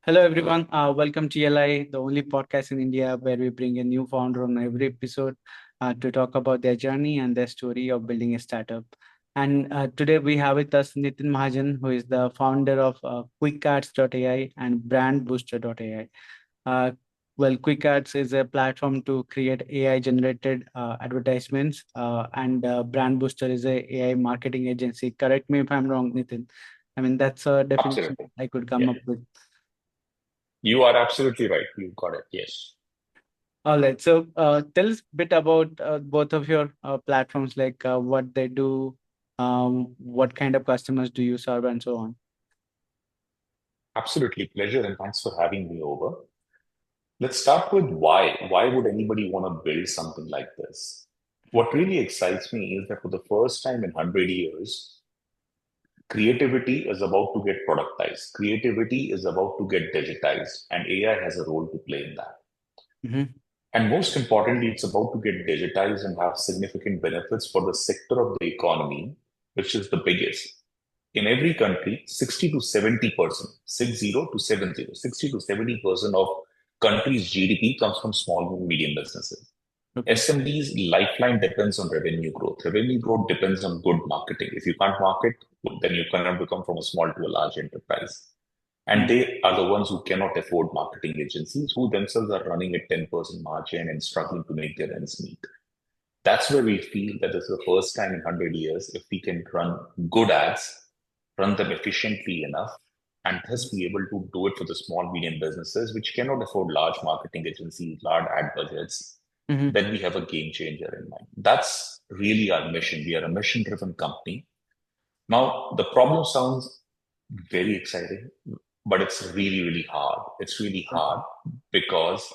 Hello, everyone. Welcome to ELI, the only podcast in India where we bring a new founder on every episode to talk about their journey and their story of building a startup. And today we have with us Nitin Mahajan, who is the founder of Quickads.ai and BrandBooster.ai. Uh, Quickads is a platform to create AI-generated advertisements, and BrandBooster is a AI marketing agency. Correct me if I'm wrong, Nitin. I mean, that's a definition Absolutely. I could Yeah. come up with. You are absolutely right. You got it. Yes. All right. So tell us a bit about both of your platforms, like what they do, what kind of customers do you serve, and so on. Absolutely. Pleasure and thanks for having me over. Let's start with why. Why would anybody want to build something like this? What really excites me is that for the first time in 100 years, creativity is about to get productized. Creativity is about to get digitized, and AI has a role to play in that. Hmm. And most importantly, it's about to get digitized and have significant benefits for the sector of the economy, which is the biggest. In every country, 60 to 70%, 60 to 70, 60 to 70% of country's GDP comes from small and medium businesses. Okay. SMB's lifeline depends on revenue growth. Revenue growth depends on good marketing. If you can't market, then you cannot become from a small to a large enterprise. And Mm. they are the ones who cannot afford marketing agencies, who themselves are running at 10% margin and struggling to make their ends meet. That's where we feel that this is the first time in 100 years, if we can run good ads, run them efficiently enough, and thus be able to do it for the small, medium businesses, which cannot afford large marketing agencies, large ad budgets, Hmm. then we have a game changer in mind. That's really our mission. We are a mission driven company. Now, the problem sounds very exciting, but it's really, really hard. It's really hard because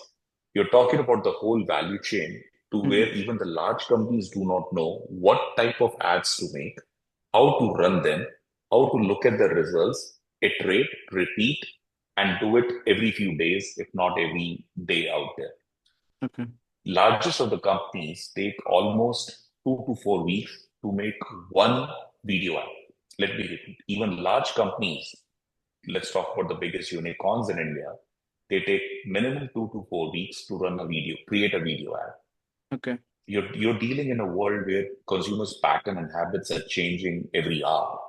you're talking about the whole value chain to Hmm. where even the large companies do not know what type of ads to make, how to run them, how to look at the results, iterate, repeat, and do it every few days, if not every day out there. Okay. Largest of the companies take almost 2 to 4 weeks to make one video ad. Let me repeat, even large companies, let's talk about the biggest unicorns in India, they take minimum 2 to 4 weeks to run a video, create a video ad. Okay. You're dealing in a world where consumers' pattern and habits are changing every hour.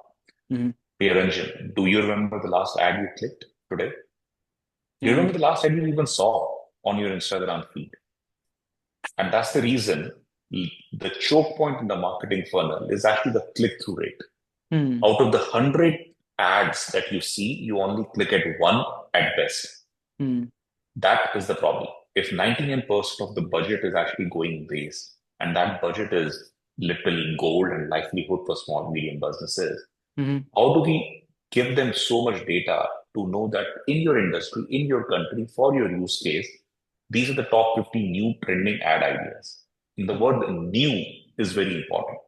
Hmm. Hey, Ranjan, do you remember the last ad you clicked today? Do you Yeah. remember the last ad you even saw on your Instagram feed? And that's the reason the choke point in the marketing funnel is actually the click-through rate. Hmm. Out of the 100 ads that you see, you only click at one at best. Hmm. That is the problem. If 99% of the budget is actually going waste, and that budget is literally gold and livelihood for small, medium businesses, Hmm. how do we give them so much data to know that in your industry, in your country, for your use case, these are the top 50 new trending ad ideas? And the word new is very important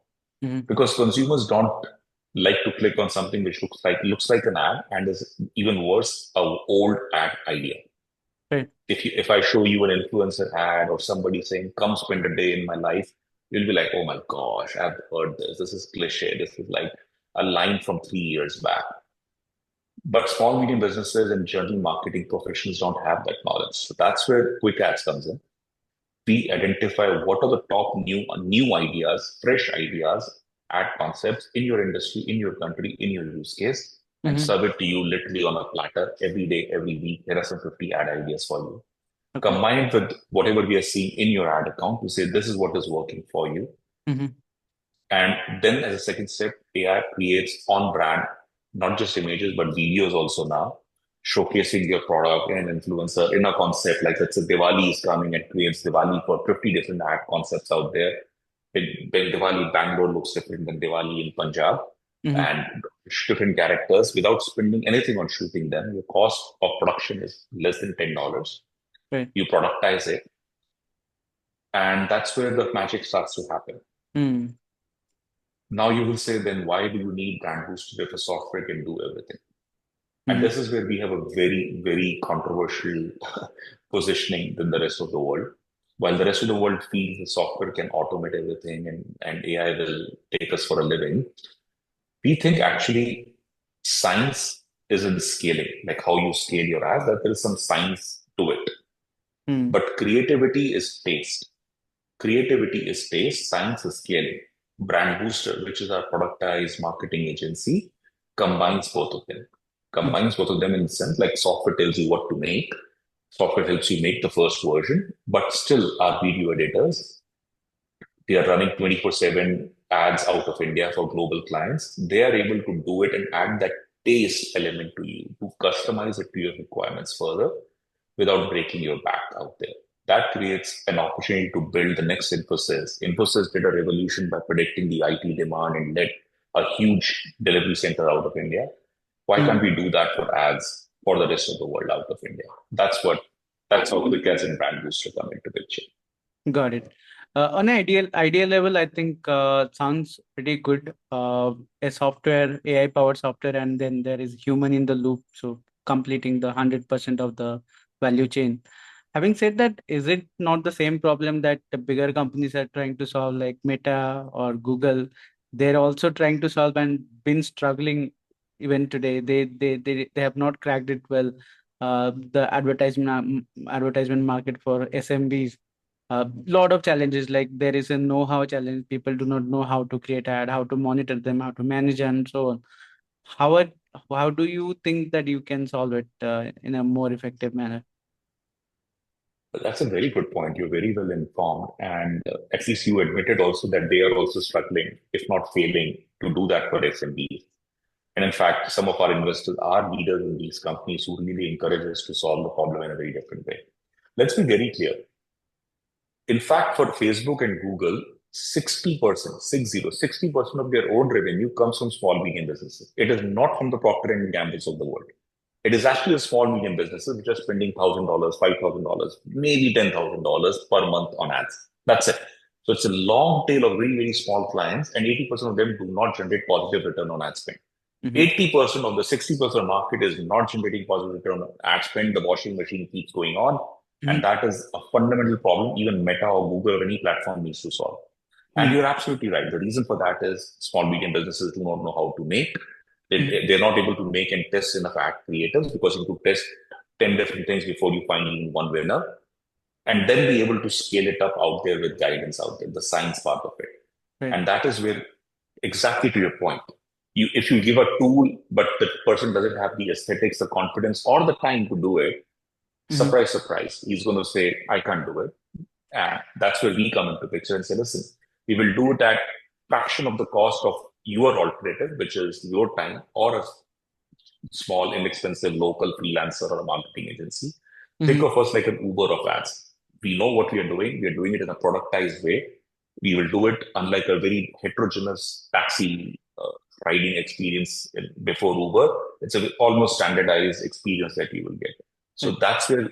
Hmm. because consumers don't like to click on something which looks like an ad and is even worse, a old ad idea. Right. If I show you an influencer ad or somebody saying, come spend a day in my life, you'll be like, oh my gosh, I've heard this. This is cliche. This is like a line from 3 years back. But small, medium businesses and general marketing professionals don't have that knowledge. So that's where Quick Ads comes in. We identify what are the top new ideas, fresh ideas, ad concepts in your industry, in your country, in your use case, and Hmm. serve it to you literally on a platter every day, every week. Here are some 50 ad ideas for you. Okay. Combine it with whatever we are seeing in your ad account to say this is what is working for you. Hmm. And then as a second step, AI creates on brand, not just images, but videos also now, showcasing your product and influencer in a concept. Like let's say Diwali is coming and creates Diwali for 50 different ad concepts out there. When Diwali Bangalore looks different than Diwali in Punjab Hmm. and different characters without spending anything on shooting them. Your cost of production is less than $10. Right. You productize it, and that's where the magic starts to happen. Hmm. Now you will say, then why do you need Brand Booster if a software can do everything? And Hmm. this is where we have a very, very controversial positioning than the rest of the world. While the rest of the world feels the software can automate everything and AI will take us for a living, we think actually science is in scaling, like how you scale your ads, that there is some science to it. Hmm. But creativity is taste. Creativity is taste, science is scaling. Brand Booster, which is our productized marketing agency, combines both of them. Hmm. Combines both of them in the sense like software tells you what to make, software helps you make the first version, but still our video editors, they are running 24/7 ads out of India for global clients. They are able to do it and add that taste element to you, to customize it to your requirements further without breaking your back out there. That creates an opportunity to build the next Infosys. Infosys did a revolution by predicting the IT demand and led a huge delivery center out of India. Why Hmm. can't we do that for ads for the rest of the world out of India? That's how Quickads and Brand Booster come into picture. Got it. On an ideal level, I think sounds pretty good. A software, AI powered software, and then there is human in the loop, so completing the 100% of the value chain. Having said that, is it not the same problem that the bigger companies are trying to solve, like Meta or Google? They're also trying to solve and been struggling even today. They have not cracked it well. The advertisement market for SMBs, a lot of challenges, like there is a know-how challenge. People do not know how to create ad, how to monitor them, how to manage, and so on. how it, how do you think that you can solve it in a more effective manner? But that's a very good point. You're very well informed. And at least you admitted also that they are also struggling, if not failing, to do that for SMBs. And in fact, some of our investors are leaders in these companies who really encourage us to solve the problem in a very different way. Let's be very clear. In fact, for Facebook and Google, 60%, 60% of their own revenue comes from small, medium businesses. It is not from the Procter and Gambles of the world. It is actually a small, medium businesses which are spending $1,000, $5,000, maybe $10,000 per month on ads. That's it. So it's a long tail of really, very small clients, and 80% of them do not generate positive return on ad spend. Mm-hmm. 80% of the 60% market is not generating positive return on ad spend. The washing machine keeps going on. And Mm-hmm. that is a fundamental problem even Meta or Google or any platform needs to solve. And Mm-hmm. you're absolutely right. The reason for that is small, medium businesses do not know how to make. Mm-hmm. They're not able to make and test enough ad creatives because you could test 10 different things before you find even one winner. And then be able to scale it up out there with guidance out there, the science part of it. Right. And that is where, exactly to your point, if you give a tool, but the person doesn't have the aesthetics, the confidence, or the time to do it, Mm-hmm. surprise, surprise, he's going to say, I can't do it. And that's where we come into picture and say, listen, we will do it at fraction of the cost of your alternative, which is your time or a small, inexpensive local freelancer or a marketing agency. Think Mm-hmm. of us like an Uber of ads. We know what we are doing. We are doing it in a productized way. We will do it unlike a very heterogeneous taxi riding experience before Uber. It's a almost standardized experience that you will get. So Right. that's where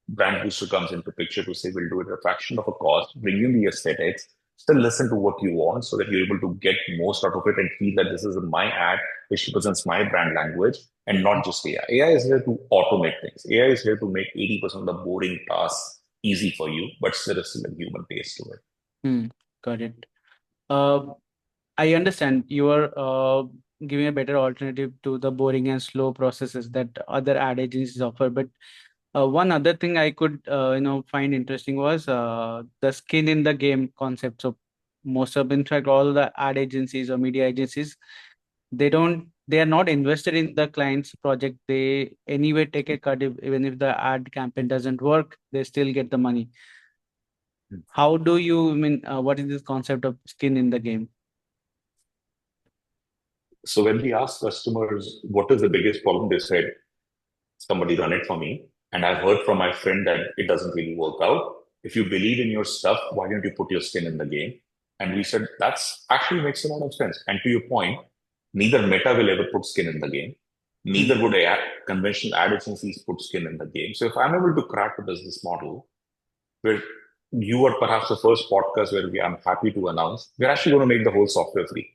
Brand Booster comes into picture to say we'll do it at a fraction of a cost, bring in the aesthetics, still listen to what you want so that you're able to get most out of it and feel that this is my ad, which represents my brand language and not just AI. AI is here to automate things. AI is here to make 80% of the boring tasks easy for you, but there is still a human taste to it. Got it. uh, I understand you are giving a better alternative to the boring and slow processes that other ad agencies offer. But one other thing I could, find interesting was the skin in the game concept. So in fact, all the ad agencies or media agencies, they are not invested in the client's project. They anyway take a cut even if the ad campaign doesn't work, they still get the money. How do you, what is this concept of skin in the game? So when we ask customers, what is the biggest problem? They said, somebody run it for me. And I've heard from my friend that it doesn't really work out. If you believe in your stuff, why don't you put your skin in the game? And we said, that's actually makes a lot of sense. And to your point, neither Meta will ever put skin in the game. Hmm. Neither would conventional ad agencies put skin in the game. So if I'm able to crack a business model where you are perhaps the first podcast where I'm happy to announce, we're actually going to make the whole software free.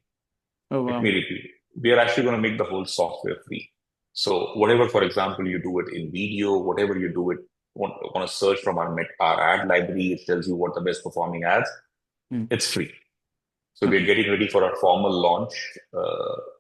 Oh, Let wow. me repeat. We are actually going to make the whole software free. So whatever, for example, you do it in video, whatever you do it, want to search from our ad library, it tells you what the best performing ads, Hmm. it's free. So we're Okay. getting ready for our formal launch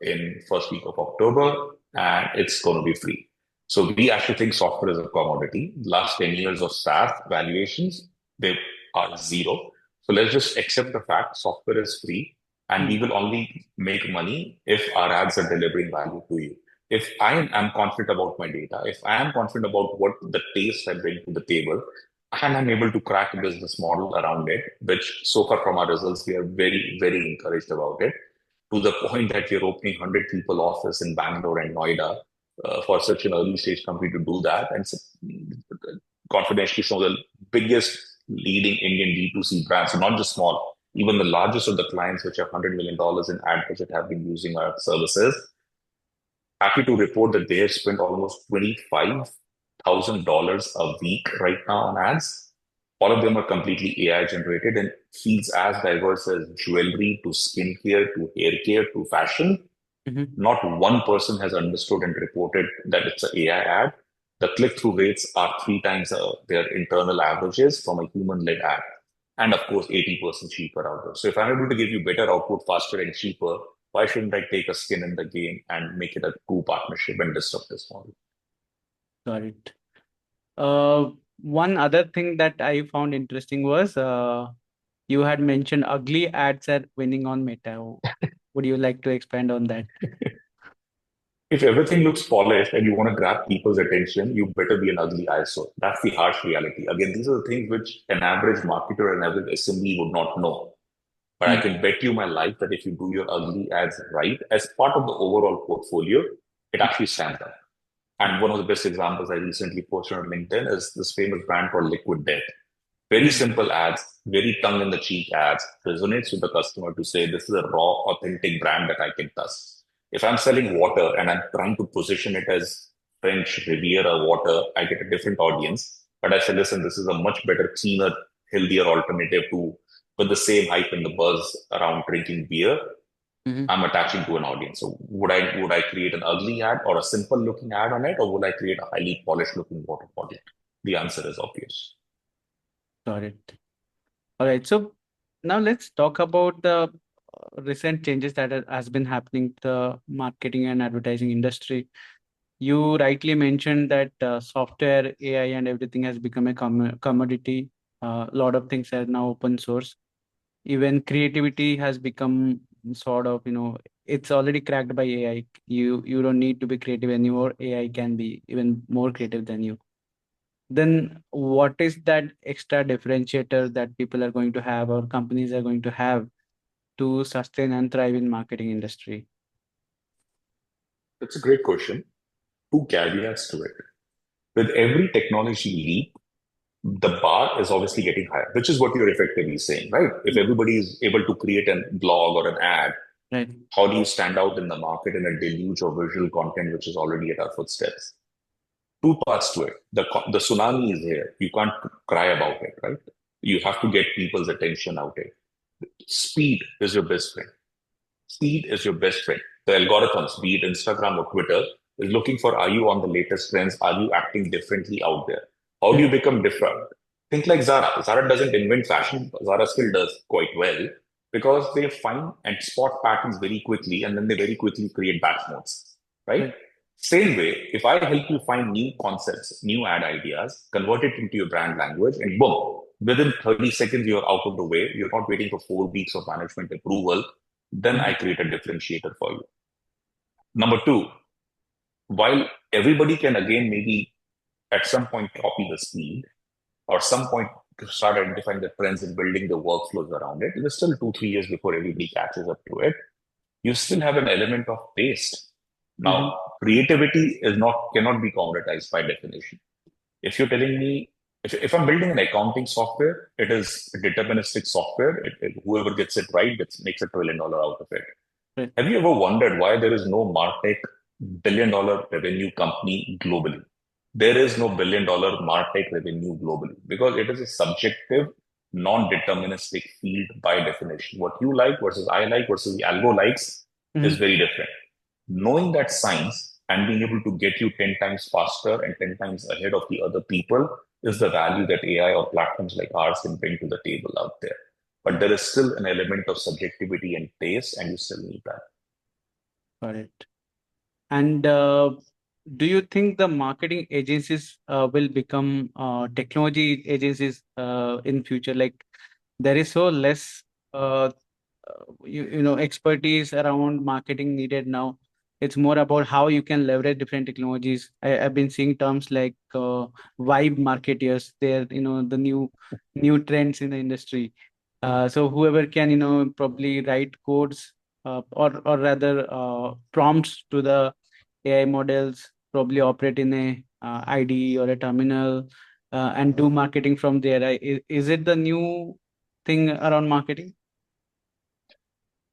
in first week of October. and it's going to be free. So we actually think software is a commodity. Last 10 years of SaaS valuations, they are zero. So let's just accept the fact software is free and we Mm. will only make money if our ads are delivering value to you. If I am confident about my data, if I am confident about what the taste I bring to the table, and I'm able to crack a business model around it, which so far from our results, we are very, very encouraged about it, to the point that we're opening 100 people office in Bangalore and Noida for such an early stage company to do that. And confidentially, some of the biggest leading Indian D2C brands, so not just small, even the largest of the clients, which have $100 million in ad budget, have been using our services. Happy to report that they have spent almost $25,000 a week right now on ads. All of them are completely AI generated and feeds as diverse as jewelry to skincare to hair care to fashion. Mhm. Not one person has understood and reported that it's an AI ad. The click-through rates are three times their internal averages from a human-led ad. And of course, 80% cheaper out there. So if I'm able to give you better output faster and cheaper, why shouldn't I take a skin in the game and make it a true partnership and disrupt this model? Got it. Uh, One other thing that I found interesting was you had mentioned ugly ads are winning on Meta. Would you like to expand on that? If everything looks polished and you want to grab people's attention, you better be an ugly eyesore. That's the harsh reality. Again, these are the things which an average marketer and average SMB would not know. But I Mm. can bet you my life that if you do your ugly ads right as part of the overall portfolio, it actually stands out. And one of the best examples I recently posted on LinkedIn is this famous brand called Liquid Death. Very Mm. simple ads, very tongue in the cheek ads, resonates with the customer to say this is a raw, authentic brand that I can trust. If I'm selling water and I'm trying to position it as French Riviera water, I get a different audience. But I say, listen, this is a much better, cleaner, healthier alternative to with the same hype and the buzz around drinking beer. Mhm. I'm attaching to an audience. So would I create an ugly ad or a simple looking ad on it, or would I create a highly polished looking water bottle? The answer is obvious. Got it. All right. So now let's talk about the recent changes that has been happening to the marketing and advertising industry. You rightly mentioned that software, AI, and everything has become a commodity. A lot of things are now open source. Even creativity has become sort of, it's already cracked by AI. You don't need to be creative anymore. AI can be even more creative than you. Then what is that extra differentiator that people are going to have or companies are going to have to sustain and thrive in marketing industry? That's a great question. Two caveats to it. With every technology leap, the bar is obviously getting higher, which is what you're effectively saying, right? If everybody is able to create a blog or an ad, Right. how do you stand out in the market in a deluge of visual content which is already at our footsteps? Two parts to it. The tsunami is here. You can't cry about it, right? You have to get people's attention out there. Speed is your best friend. Speed is your best friend. The algorithms, be it Instagram or Twitter, is looking for, are you on the latest trends? Are you acting differently out there? How do you Right. become different? Think like Zara. Zara doesn't invent fashion. Zara still does quite well because they find and spot patterns very quickly and then they very quickly create batch modes, right? Right. Same way, if I help you find new concepts, new ad ideas, convert it into your brand language, and boom, within 30 seconds, you're out of the way. You're not waiting for 4 weeks of management approval. Then I Mhm. create a differentiator for you. Number two, while everybody can again maybe at some point copy the speed or some point to start identifying the trends and building the workflows around it, it is still 2, 3 years before everybody catches up to it. You still have an element of taste. Now, Mhm. creativity is not cannot be commoditized by definition. If you're telling me, if I'm building an accounting software, it is deterministic software. Whoever gets it right makes $1 trillion out of it. Right. Have you ever wondered why there is no MarTech billion-dollar revenue company globally? There is no billion-dollar MarTech revenue globally because it is a subjective, non-deterministic field by definition. What you like versus I like versus the algo likes is Mhm. very different. Knowing that science and being able to get you 10 times faster and 10 times ahead of the other people is the value that AI or platforms like ours can bring to the table out there. But there is still an element of subjectivity and taste, and you still need that. Got it. And do you think the marketing agencies will become technology agencies in future? Like there is so less expertise around marketing needed now. It's more about how you can leverage different technologies. I've been seeing terms like vibe marketeers. They're the new trends in the industry. So whoever can probably write codes or rather prompts to the AI models, probably operate in a IDE or a terminal, and do marketing from there. Is it the new thing around marketing?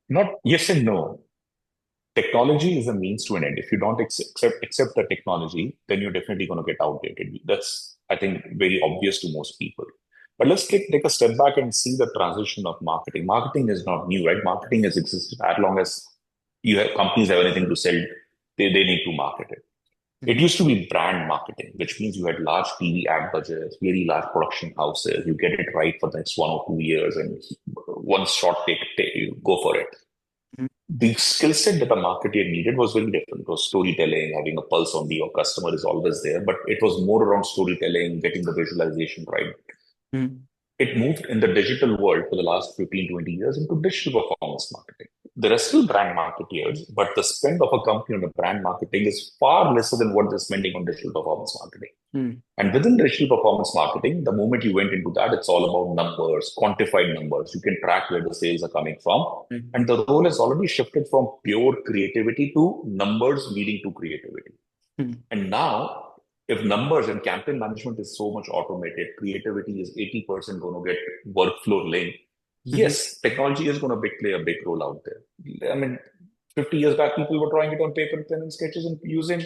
Not yes and no. Technology is a means to an end. If you don't accept the technology, then you're definitely going to get outdated. That's, I think, very obvious to most people. But let's take a step back and see the transition of marketing. Marketing is not new, right? Marketing has existed as long as companies have anything to sell, they need to market it. It Mhm. used to be brand marketing, which means you had large TV ad budgets, very large production houses. You get it right for the next 1 or 2 years, and one shot take you go for it. Mhm. The skill set that a marketer needed was very different. It was storytelling, having a pulse on the your customer is always there, but it was more around storytelling, getting the visualization right. Mhm. It moved in the digital world for the last 15, 20 years into digital performance marketing. There are still brand marketeers, but the spend of a company on the brand marketing is far lesser than what they're spending on digital performance marketing. Mhm. And within digital performance marketing, the moment you went into that, it's all about numbers, quantified numbers. You can track where the sales are coming from. Right. And the role has already shifted from pure creativity to numbers leading to creativity. Mhm. And now, if numbers and campaign management is so much automated, creativity is 80% going to get workflow linked. Mhm. Yes, technology is going to play a big role out there. I mean, 50 years back, people were drawing it on paper, pen, and sketches and using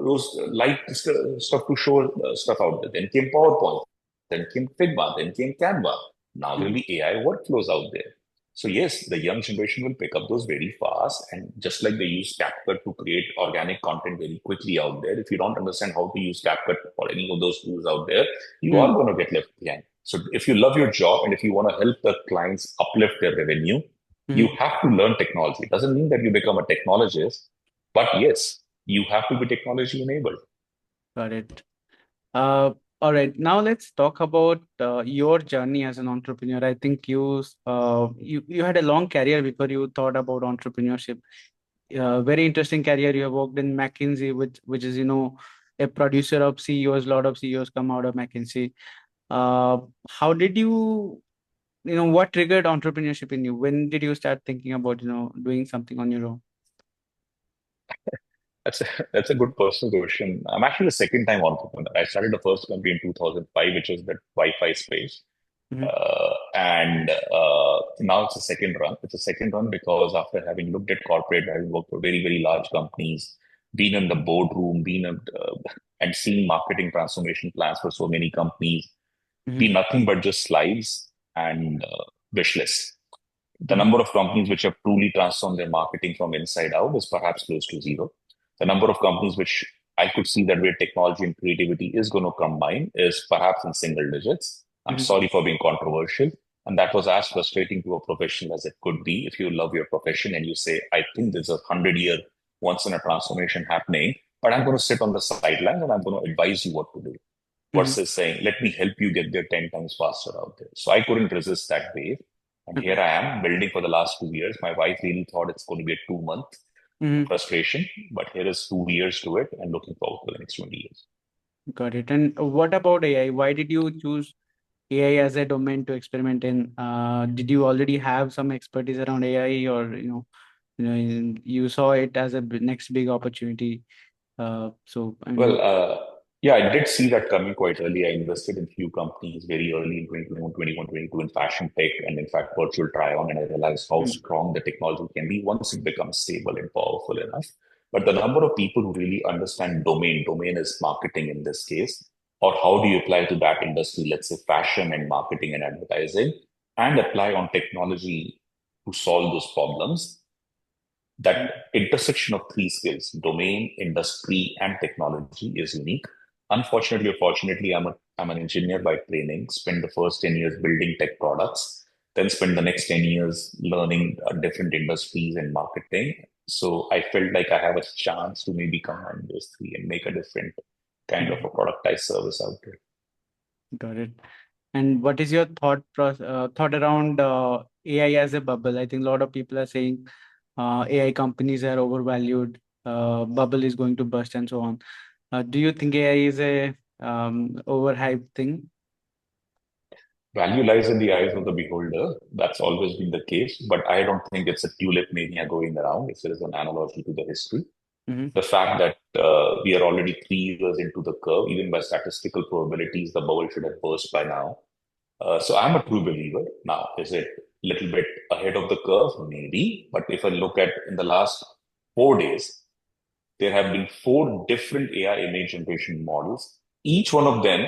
those light stuff to show stuff out there. Then came PowerPoint, then came Figma, then came Canva. Now there will Mhm. be AI workflows out there. So yes, the young generation will pick up those very fast. And just like they use CapCut to create organic content very quickly out there, if you don't understand how to use CapCut or any of those tools out there, you are Mhm. going to get left behind. So if you love your job and if you want to help the clients uplift their revenue, you Mhm. have to learn technology. It doesn't mean that you become a technologist, but yes, you have to be technology enabled. Got it. Uh, all right. Now let's talk about your journey as an entrepreneur. I think you had a long career before you thought about entrepreneurship. Very interesting career. You have worked in McKinsey, which is a producer of CEOs. A lot of CEOs come out of McKinsey. How did what triggered entrepreneurship in you? When did you start thinking about doing something on your own? That's a, that's a good personal question. I'm actually a second time entrepreneur. I started the first company in 2005, which was the Wi-Fi space. Mhm. And now it's a second run. It's a second run because after having looked at corporate, having worked for very, very large companies, been in the boardroom, and seen marketing transformation plans for so many companies, be Mhm. nothing but just slides and wish lists. The Mhm. number of companies which have truly transformed their marketing from inside out is perhaps close to zero. The number of companies which I could see that where technology and creativity is going to combine is perhaps in single digits. I'm Mhm. sorry for being controversial. And that was as frustrating to a professional as it could be. If you love your profession and you say, I think there's 100-year once in a transformation happening, but I'm going to sit on the sidelines and I'm going to advise you what to do Mhm. versus saying, let me help you get there 10 times faster out there. So I couldn't resist that wave. And Okay. here I am building for the last 2 years. My wife really thought it's going to be a 2 month Mhm. frustration, but here is 2 years to it and looking forward to the next 20 years. Got it. And what about AI? Why did you choose AI as a domain to experiment in? Did you already have some expertise around AI, or you saw it as a next big opportunity? So I mean, Well, yeah, I did see that coming quite early. I invested in few companies very early in 2021, 22 in fashion tech and in fact virtual try-on, and I realized how mm, strong the technology can be once it becomes stable and powerful enough. But the number of people who really understand domain is marketing in this case, or how do you apply to that industry, let's say fashion and marketing and advertising, and apply on technology to solve those problems. That mm, intersection of three skills, domain, industry, and technology, is unique. Unfortunately or fortunately, I'm an engineer by training, spent the first 10 years building tech products, then spent the next 10 years learning different industries and marketing. So I felt like I have a chance to maybe combine those three and make a different kind of a Mhm. productized service out there. Got it. And what is your thought around AI as a bubble? I think a lot of people are saying AI companies are overvalued, bubble is going to burst, and so on. Do you think AI is a overhyped thing? Value lies in the eyes of the beholder. That's always been the case, but I don't think it's a tulip mania going around. If there is an analogy to the history, Mm-hmm. the fact that we are already 3 years into the curve, even by statistical probabilities, the bubble should have burst by now. So I'm a true believer. Now, is it a little bit ahead of the curve? Maybe. But if I look at in the last 4 days, there have been four different AI image generation models. Each one of them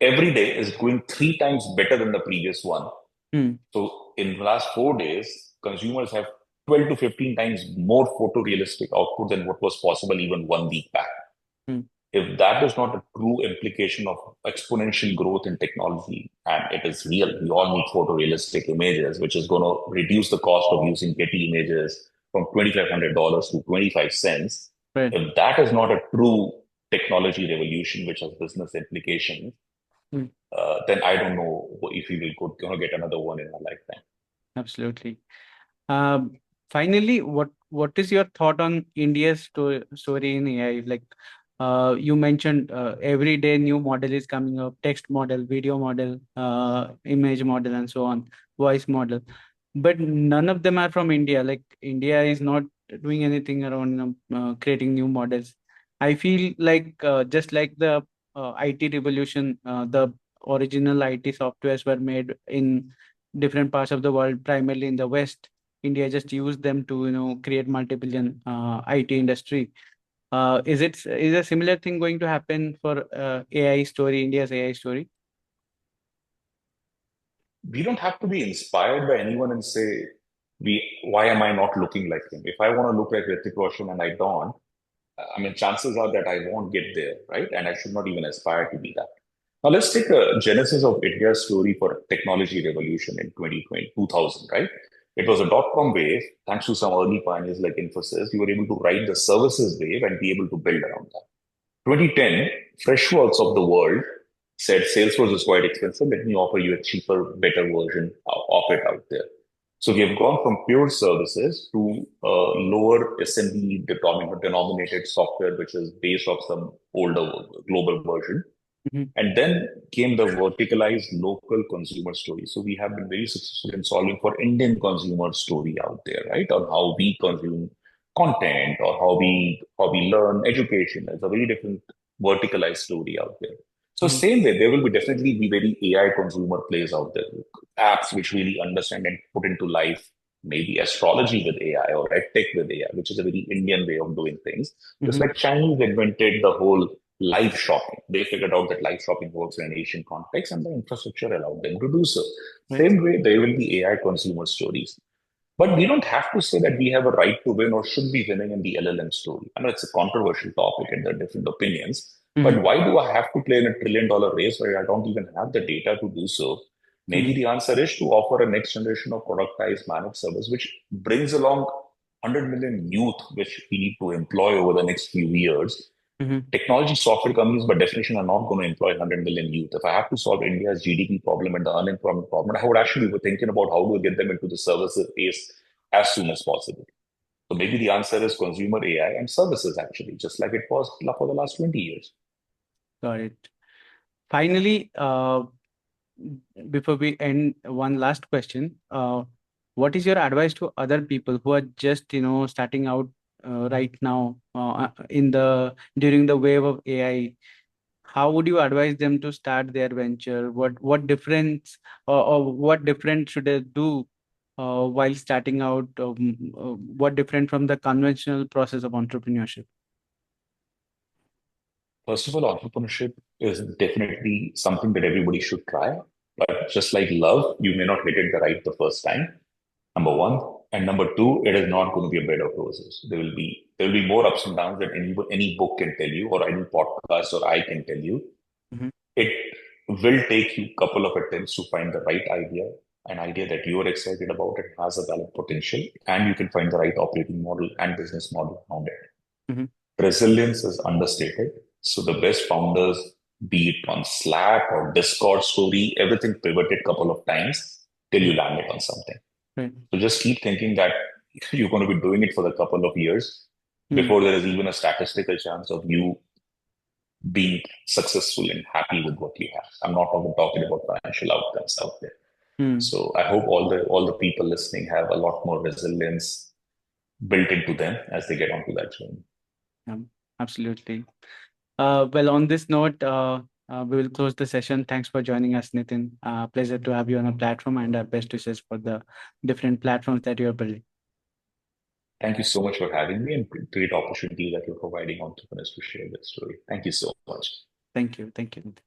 every day is going three times better than the previous one. Mm, So in the last 4 days, consumers have 12 to 15 times more photorealistic output than what was possible even 1 week back. mm, If that is not a true implication of exponential growth in technology, and it is real, we all need photorealistic images, which is going to reduce the cost of using Getty images from $2,500 to 25 cents. right. If that is not a true technology revolution, which has business implications, Mm, then I don't know if we will going to get another one in our lifetime. absolutely. Um, Finally, what is your thought on India's story in AI? Like, you mentioned every day new model is coming up, text model, video model, image model, and so on, voice model. But none of them are from India. Like, India is not doing anything around creating new models. I feel like just like the IT revolution, the original IT softwares were made in different parts of the world, primarily in the West. India just used them to, create multi-billion IT industry. Is a similar thing going to happen for AI story, India's AI story? We don't have to be inspired by anyone and say, why am I not looking like him? If I want to look like Hrithik Roshan and I don't, I mean, chances are that I won't get there, right? And I should not even aspire to be that. Now, let's take a genesis of India's story for technology revolution in 2020, 2000, right? It was a dot-com wave. Thanks to some early pioneers like Infosys, we were able to ride the services wave and be able to build around that. 2010, Freshworks of the world said Salesforce is quite expensive. Let me offer you a cheaper, better version of it out there. So we have gone from pure services to lower SMB denominated software, which is based off some older global version. Mhm. And then came the verticalized local consumer story. So we have been very successful in solving for Indian consumer story out there, right? On how we consume content or how we learn education. It's a very different verticalized story out there. So Mhm. same way, there will be definitely be very AI consumer plays out there, apps which really understand and put into life maybe astrology with AI or tech with AI, which is a very Indian way of doing things. Just Mhm. like Chinese invented the whole live shopping. They figured out that live shopping works in an Asian context and the infrastructure allowed them to do so. Right. Same way, there will be AI consumer stories. But we don't have to say that we have a right to win or should be winning in the LLM story. I mean, it's a controversial topic and there are different opinions. But Mhm. why do I have to play in a $1 trillion race where I don't even have the data to do so? Maybe Mhm. the answer is to offer a next generation of productized managed service, which brings along 100 million youth, which we need to employ over the next few years. Mhm. Technology software companies, by definition, are not going to employ 100 million youth. If I have to solve India's GDP problem and the unemployment problem, I would actually be thinking about how to get them into the services space as soon as possible. So maybe the answer is consumer AI and services, actually, just like it was for the last 20 years. Got it. Finally, before we end, one last question. What is your advice to other people who are just, starting out right now in the during the wave of AI? How would you advise them to start their venture? What difference or what different should they do while starting out? What different from the conventional process of entrepreneurship? First of all, entrepreneurship is definitely something that everybody should try. But just like love, you may not hit it the right the first time. Number one. And number two, it is not going to be a bed of roses. There will be more ups and downs than any book can tell you, or any podcast or I can tell you. Mhm. It will take you a couple of attempts to find the right idea. an idea that you are excited about and has a valid potential, and you can find the right operating model and business model around it. Mm-hmm. Resilience is understated. So the best founders, be it on Slack or Discord story, everything pivoted a couple of times till you landed on something. Right. So just keep thinking that you're going to be doing it for a couple of years before there is even a statistical chance of you being successful and happy with what you have. I'm not even talking about financial outcomes out there. Mm. So I hope all the people listening have a lot more resilience built into them as they get onto that journey. Yeah, absolutely. Well, on this note, we will close the session. Thanks for joining us, Nitin. Pleasure to have you on a platform, and best wishes for the different platforms that you're building. Thank you so much for having me and great opportunity that you're providing entrepreneurs to share their story. Thank you so much. Thank you. Thank you, Nitin.